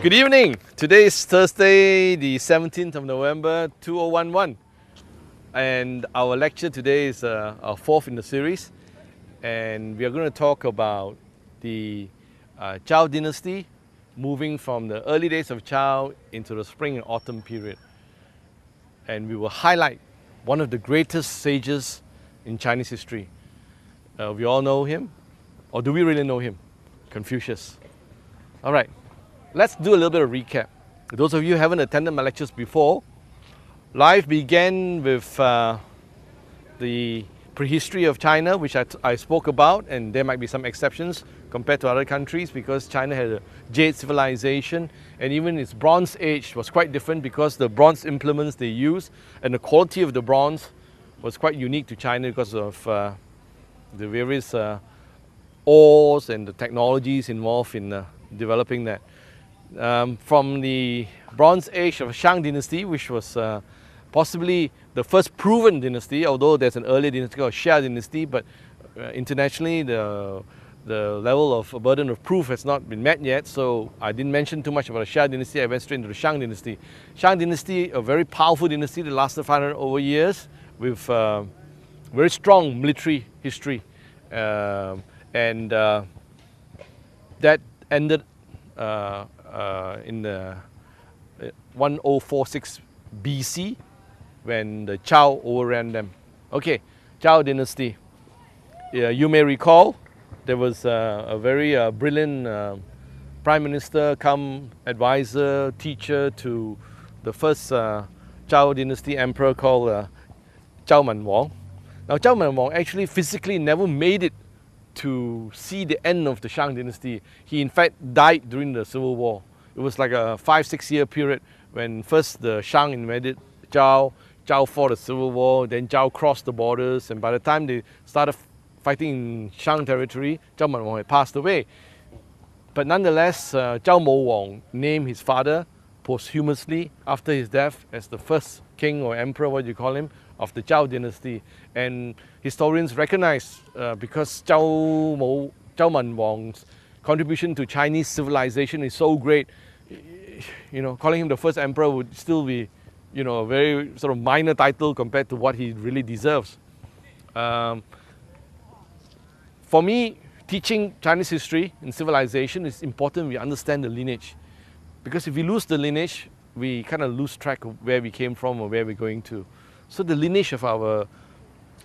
Good evening. Today is Thursday, the 17th of November, 2011. And our lecture today is our fourth in the series. And we are going to talk about the Zhao dynasty, moving from the early days of Zhao into the spring and autumn period. And we will highlight one of the greatest sages in Chinese history. We all know him, or do we really know him? Confucius. All right. Let's do a little bit of recap. Those of you who haven't attended my lectures before, life began with the prehistory of China, which I spoke about, and there might be some exceptions compared to other countries because China had a jade civilization, and even its Bronze Age was quite different because the bronze implements they used and the quality of the bronze was quite unique to China because of the various ores and the technologies involved in developing that. From the Bronze Age of Shang dynasty, which was possibly the first proven dynasty, although there's an earlier dynasty called Xia dynasty, but internationally the level of burden of proof has not been met yet, so I didn't mention too much about the Xia dynasty. I went straight into the Shang dynasty. Shang dynasty, a very powerful dynasty that lasted 500 over years with very strong military history, and that ended in the 1046 BC when the Zhao overran them. Okay, Zhao dynasty. You may recall there was a very brilliant prime minister come advisor, teacher to the first Zhao dynasty emperor called Zhao Manwang. Now Zhao Manwang actually physically never made it to see the end of the Shang dynasty. He in fact died during the civil war. It was like a 5-6 year period when first the Shang invaded Zhao, Zhao fought a civil war, then Zhao crossed the borders, and by the time they started fighting in Shang territory, Zhao Manwang had passed away. But nonetheless, Zhao Mouwang named his father posthumously after his death as the first king or emperor, what do you call him, of the Zhao dynasty. And historians recognize because Zhao Manwang's contribution to Chinese civilization is so great, calling him the first emperor would still be, a very sort of minor title compared to what he really deserves. For me, teaching Chinese history and civilization is important we understand the lineage. Because if we lose the lineage, we kind of lose track of where we came from or where we're going to. So the lineage of our,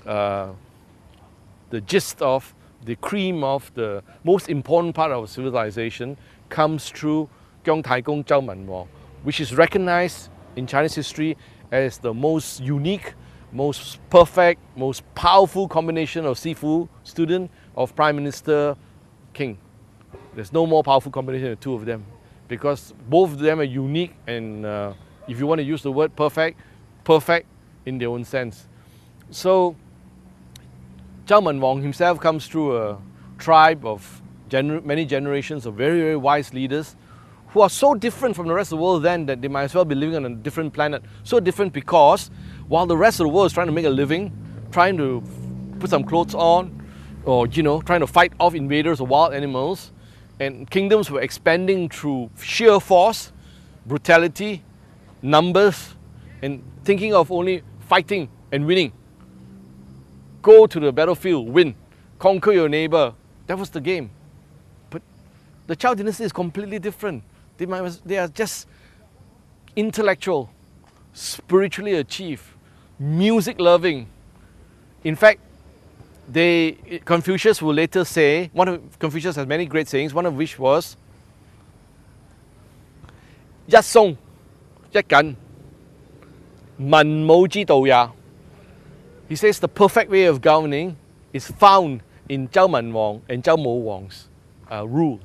the gist of, the cream of the most important part of our civilization comes through Gyeong Taigong Zhao Manwang, which is recognized in Chinese history as the most unique, most perfect, most powerful combination of Sifu, student, of Prime Minister, King. There's no more powerful combination of the two of them because both of them are unique and if you want to use the word perfect, perfect in their own sense. So Zhao Manwang himself comes through a tribe of many generations of very, very wise leaders who are so different from the rest of the world then that they might as well be living on a different planet. So different because while the rest of the world is trying to make a living, trying to put some clothes on, or trying to fight off invaders or wild animals, and kingdoms were expanding through sheer force, brutality, numbers, and thinking of only fighting and winning. Go to the battlefield, win, conquer your neighbor. That was the game. But the Zhao dynasty is completely different. They are just intellectual, spiritually achieved, music loving. In fact, Confucius will later say, Confucius has many great sayings, one of which was, 一鬆一緊文武之道也. He says the perfect way of governing is found in Zhao Manwang and Zhao Mouwang's rule.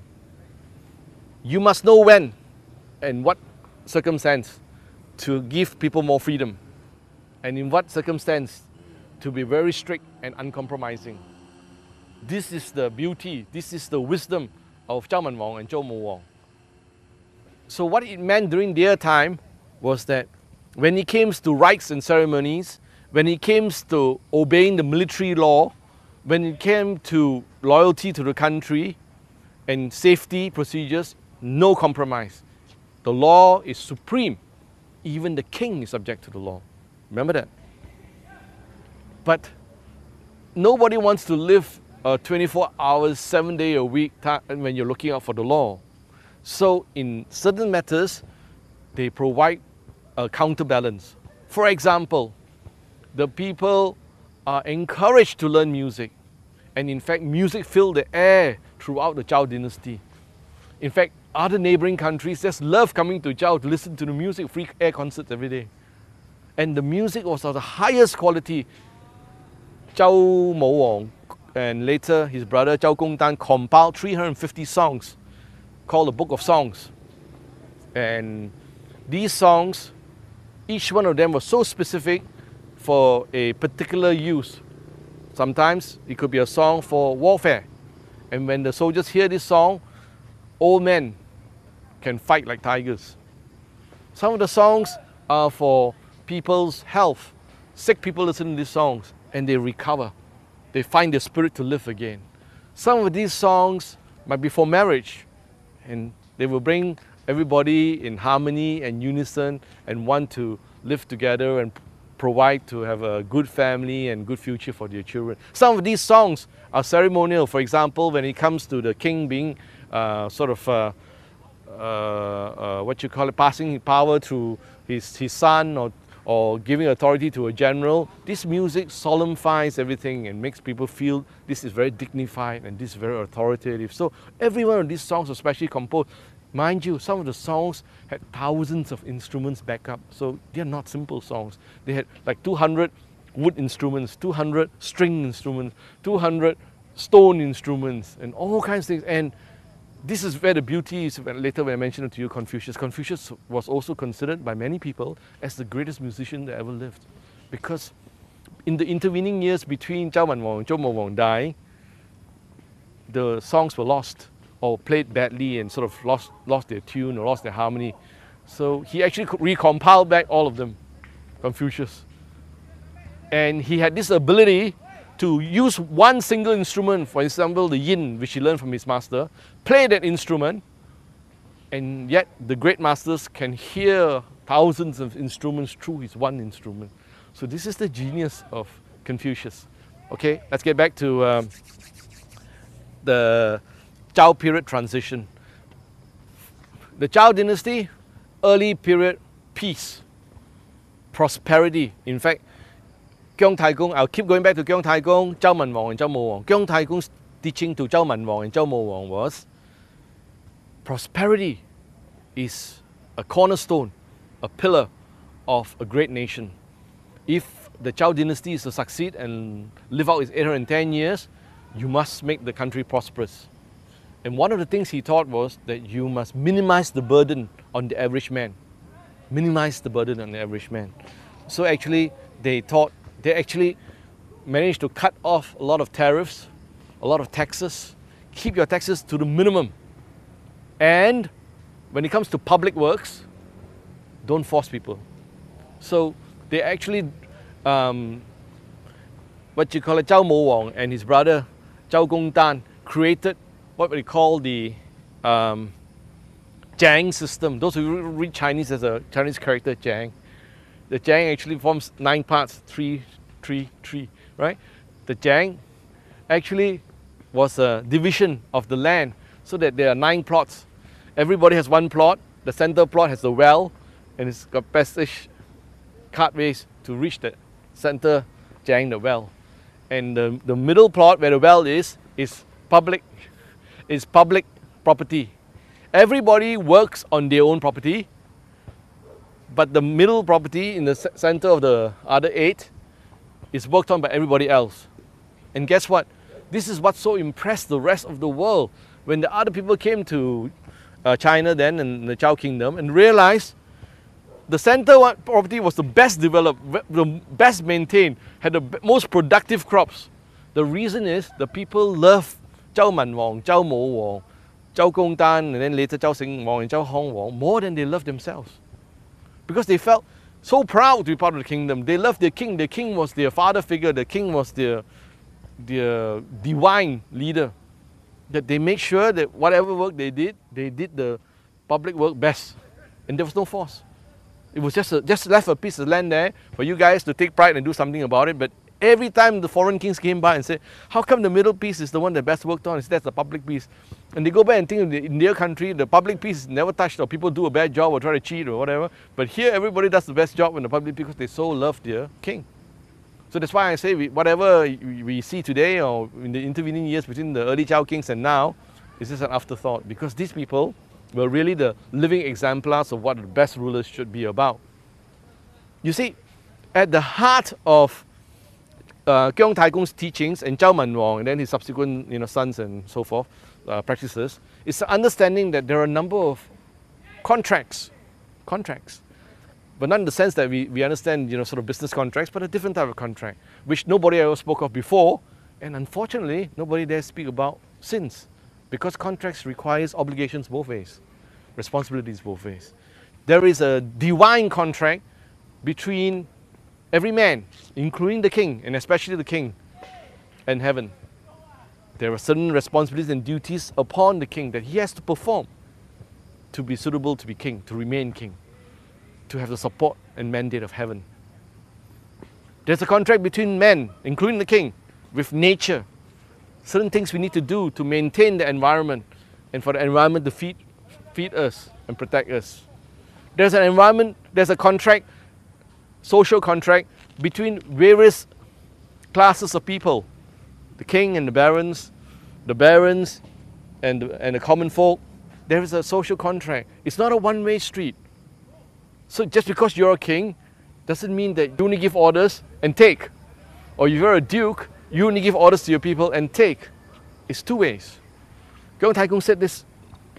You must know when and what circumstance to give people more freedom, and in what circumstance to be very strict and uncompromising. This is the beauty, this is the wisdom of Zhao Manwang and Zhao Mouwang. So what it meant during their time was that when it came to rites and ceremonies, when it came to obeying the military law, when it came to loyalty to the country and safety procedures, no compromise. The law is supreme. Even the king is subject to the law. Remember that. But nobody wants to live 24 hours, 7 days a week when you're looking out for the law. So in certain matters, they provide a counterbalance. For example, the people are encouraged to learn music. And in fact, music filled the air throughout the Zhao dynasty. In fact, other neighboring countries just love coming to Zhao to listen to the music, free air concerts every day. And the music was of the highest quality. Zhao Mouwang and later his brother Zhao Gongdan compiled 350 songs called the Book of Songs. And these songs, each one of them was so specific for a particular use. Sometimes it could be a song for warfare. And when the soldiers hear this song, old men can fight like tigers. Some of the songs are for people's health. Sick people listen to these songs and they recover. They find their spirit to live again. Some of these songs might be for marriage, and they will bring everybody in harmony and unison and want to live together and provide to have a good family and good future for their children. Some of these songs are ceremonial. For example, when it comes to the king being passing power to his son or giving authority to a general, this music solemnifies everything and makes people feel this is very dignified and this is very authoritative. So every one of these songs was specially composed. Mind you, some of the songs had thousands of instruments back up, so they're not simple songs. They had like 200 wood instruments, 200 string instruments, 200 stone instruments, and all kinds of things. And this is where the beauty is. Later when I mentioned it to you, Confucius. Confucius was also considered by many people as the greatest musician that ever lived. Because in the intervening years between Zhao Manwang and Zhou Mouwang dying, the songs were lost or played badly and sort of lost their tune or lost their harmony. So he actually recompiled back all of them, Confucius. And he had this ability to use one single instrument, for example, the yin, which he learned from his master, play that instrument, and yet the great masters can hear thousands of instruments through his one instrument. So this is the genius of Confucius. Okay, let's get back to the Zhao period transition. The Zhao dynasty, early period, peace, prosperity. In fact, Kyong Tai Gong, I'll keep going back to Kyong Tai Gong, Zhao Manwang and Zhao Mouwang. Kyong Tai Gong's teaching to Zhao Manwang and Zhao Mouwang was prosperity is a cornerstone, a pillar of a great nation. If the Zhao dynasty is to succeed and live out its 810 years, you must make the country prosperous. And one of the things he taught was that you must minimize the burden on the average man. Minimize the burden on the average man. So actually, they actually managed to cut off a lot of tariffs, a lot of taxes, keep your taxes to the minimum. And when it comes to public works, don't force people. So they actually, Zhao Mouwang and his brother Zhao Gongdan created what we call the Jiang system. Those who read Chinese, as a Chinese character, Jiang. The Jiang actually forms 9 parts, 3, 3, 3, right? The Jiang actually was a division of the land so that there are 9 plots. Everybody has one plot. The center plot has the well, and it's got passage cartways to reach the center Jiang, the well. And the middle plot where the well is public property. Everybody works on their own property, but the middle property in the center of the other 8 is worked on by everybody else. And guess what? This is what so impressed the rest of the world when the other people came to China then and the Zhao kingdom and realized the center property was the best developed, the best maintained, had the most productive crops. The reason is the people love Zhao Manwang, Zhao Mouwang, Zhao Gongdan, and then later Zhao Xingwang and Zhao Hongwang more than they love themselves. Because they felt so proud to be part of the kingdom. They loved their king. Their king was their father figure. The king was their divine leader. That they make sure that whatever work they did the public work best. and there was no force. It was just left a piece of land there for you guys to take pride and do something about it. But every time the foreign kings came by and said, how come the middle piece is the one that best worked on? It's that's the public piece. And they go back and think in their country, the public piece is never touched, or people do a bad job or try to cheat or whatever. But here, everybody does the best job in the public because they so love their king. So that's why I say whatever we see today or in the intervening years between the early Zhao kings and now is just an afterthought, because these people were really the living exemplars of what the best rulers should be about. You see, at the heart of Keong Tai Kung's teachings and Zhao Man Wang and then his subsequent sons and so forth practices is the understanding that there are a number of contracts, but not in the sense that we understand sort of business contracts, but a different type of contract which nobody ever spoke of before, and unfortunately nobody dare speak about since. Because contracts requires obligations both ways, responsibilities both ways. There is a divine contract between every man, including the king, and especially the king, and heaven. There are certain responsibilities and duties upon the king that he has to perform to be suitable to be king, to remain king, to have the support and mandate of heaven. There's a contract between men, including the king, with nature. Certain things we need to do to maintain the environment and for the environment to feed us and protect us. There's a contract, social contract between various classes of people, the king and the barons and the common folk. There is a social contract. It's not a one-way street. So just because you're a king doesn't mean that you only give orders and take. Or if you're a duke, you only give orders to your people and take. It's two ways. Keong Tai Kung said this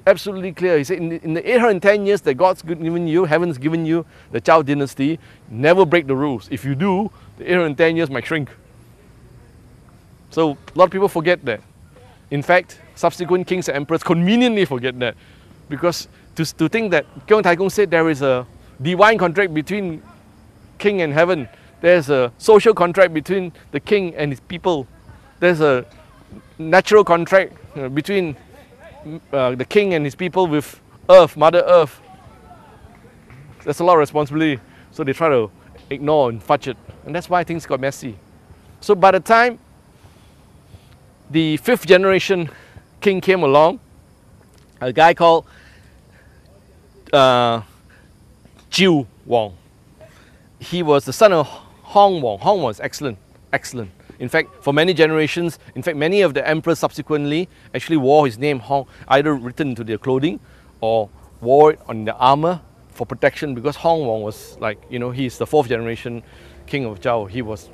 absolutely clear. He said, in the 810 years that God's given you, heaven's given you, the Zhao dynasty, never break the rules. If you do, the 810 years might shrink. So a lot of people forget that. In fact, subsequent kings and emperors conveniently forget that. Because to think that Keong Tai Kung said there is a divine contract between king and heaven, there's a social contract between the king and his people, there's a natural contract between the king and his people with Earth, Mother Earth. There's a lot of responsibility, so they try to ignore and fudge it, and that's why things got messy. So by the time the 5th generation king came along, a guy called Jiu Wang. He was the son of Hong Wang. Hong was excellent. In fact, for many generations, many of the emperors subsequently actually wore his name Hong, either written into their clothing or wore it on their armor for protection, because Hong Wang was he's the 4th generation king of Zhao. He was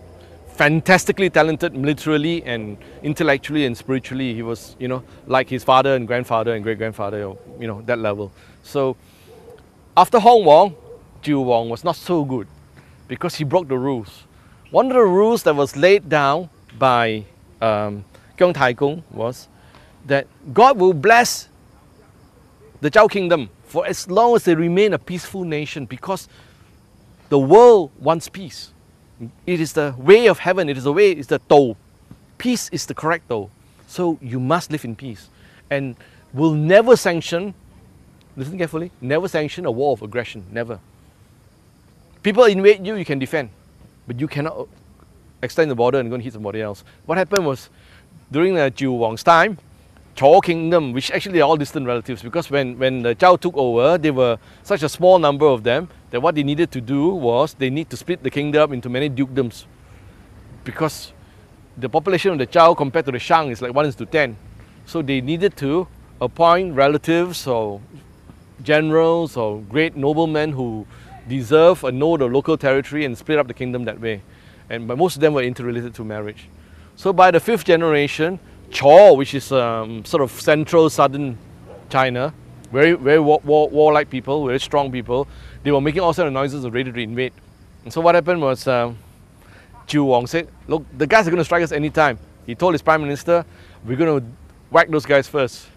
fantastically talented militarily and intellectually and spiritually. He was, like his father and grandfather and great-grandfather, that level. So after Hong Wang, Jiu Wang was not so good because he broke the rules. One of the rules that was laid down by Keong Tai Kung was that God will bless the Zhao kingdom for as long as they remain a peaceful nation, because the world wants peace. It is the way of heaven, it's the Dou. Peace is the correct Dou. So you must live in peace. And will never sanction, listen carefully, never sanction a war of aggression, never. People invade you, you can defend, but you cannot extend the border and go and hit somebody else. What happened was, during the Jiu Wang's time, Chou kingdom, which actually are all distant relatives, because when the Zhao took over, they were such a small number of them that what they needed to do was they need to split the kingdom up into many dukedoms, because the population of the Zhao compared to the Shang is like 1:10. So they needed to appoint relatives or generals or great noblemen who deserve and know the local territory and split up the kingdom that way. But most of them were interrelated through marriage. So by the 5th generation, Chou, which is sort of central southern China, very warlike people, very strong people, they were making all sorts of noises of ready to invade. And so what happened was, Jiu Wang said, look, the guys are going to strike us anytime. He told his prime minister, we're going to whack those guys first.